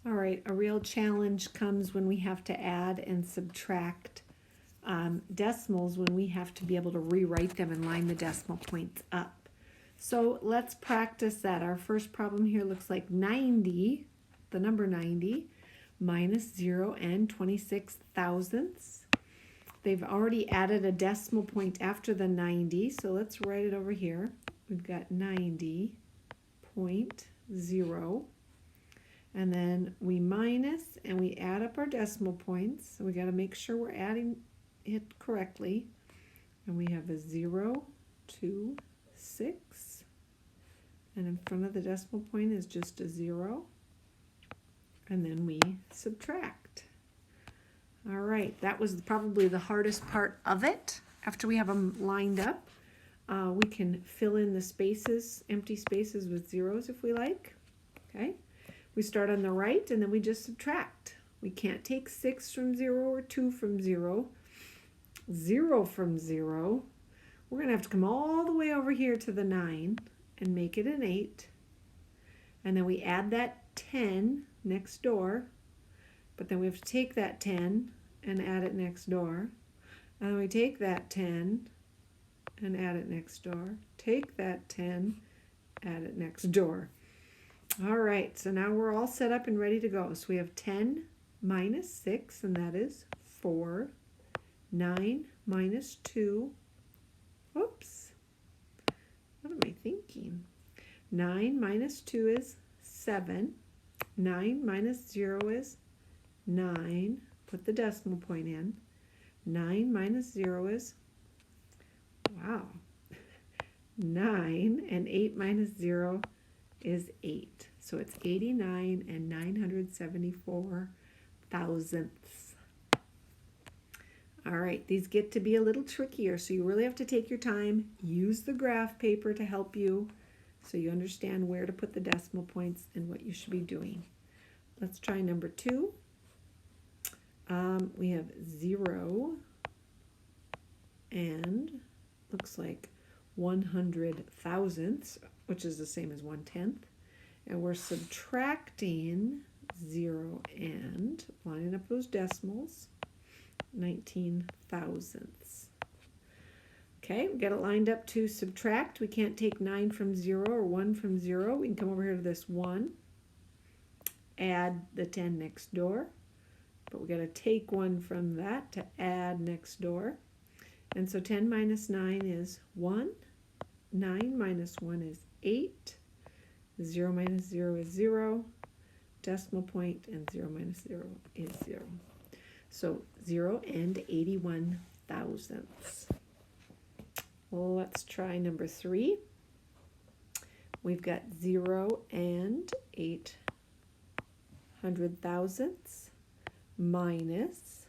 All right, a real challenge comes when we have to add and subtract decimals, when we have to be able to rewrite them and line the decimal points up. So let's practice that. Our first problem here looks like 90, the number 90, minus 0 and 26 thousandths. They've already added a decimal point after the 90, so let's write it over here. We've got 90.0. And then we minus and we add up our decimal points. So we got to make sure we're adding it correctly. And we have a 0, 2, 6. And in front of the decimal point is just a 0. And then we subtract. All right, that was probably the hardest part of it. After we have them lined up, we can fill in the spaces, empty spaces with zeros if we like. Okay. We start on the right and then we just subtract. We can't take 6 from 0 or 2 from 0. 0 from 0. We're going to have to come all the way over here to the 9 and make it an 8. And then we add that 10 next door. But then we have to take that 10 and add it next door. And then we take that 10 and add it next door. Take that 10, add it next door. All right, so now we're all set up and ready to go. So we have 10 minus 6, and that is 4. 9 minus 2. Whoops. What am I thinking? 9 minus 2 is 7. 9 minus 0 is 9. Put the decimal point in. 9 minus 0 is, wow, 9. And 8 minus 0 is 8. So it's 89 and 974 thousandths. All right, these get to be a little trickier, so you really have to take your time. Use the graph paper to help you so you understand where to put the decimal points and what you should be doing. Let's try number 2. We have 0 and looks like 100 thousandths, which is the same as 1/10. And we're subtracting 0 and lining up those decimals, 19 thousandths. Okay, we got it lined up to subtract. We can't take 9 from 0 or 1 from 0. We can come over here to this 1, add the 10 next door. But we got to take 1 from that to add next door. And so 10 minus 9 is 1. 9 minus 1 is 8. 0 minus 0 is 0. Decimal point, and 0 minus 0 is 0. So 0 and 81 thousandths. Well, let's try number 3. We've got 0 and 800 thousandths minus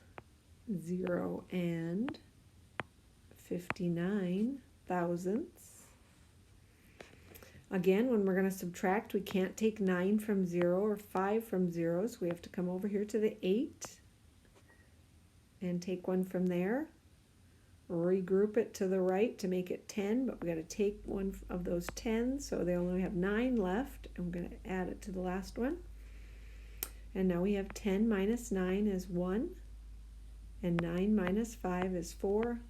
0 and 59 thousandths. Again, when we're going to subtract, we can't take 9 from 0 or 5 from 0, so we have to come over here to the 8 and take 1 from there. Regroup it to the right to make it 10, but we got to take 1 of those 10, so they only have 9 left, and we're going to add it to the last one. And now we have 10 minus 9 is 1, and 9 minus 5 is 4.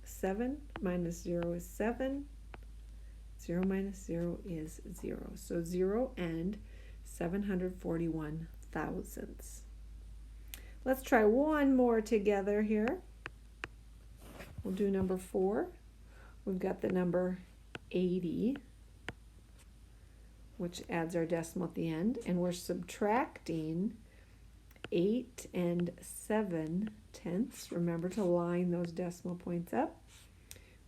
7 minus 0 is 7. 0 minus 0 is 0. So 0 and 741 thousandths. Let's try one more together here. We'll do number 4. We've got the number 80, which adds our decimal at the end, and we're subtracting 8 and 7/10. Remember to line those decimal points up.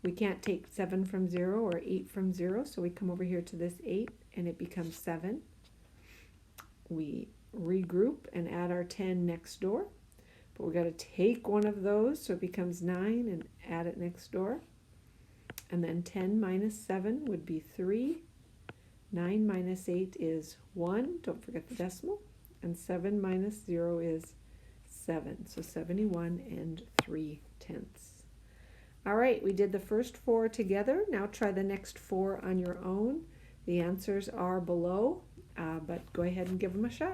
We can't take 7 from 0 or 8 from 0, so we come over here to this 8 and it becomes 7. We regroup and add our 10 next door, but we got to take 1 of those, so it becomes 9, and add it next door. And then 10 minus 7 would be 3. 9 minus 8 is 1, don't forget the decimal, and 7 minus 0 is 7, so 71 and 3/10. All right, we did the first 4 together. Now try the next 4 on your own. The answers are below, but go ahead and give them a shot.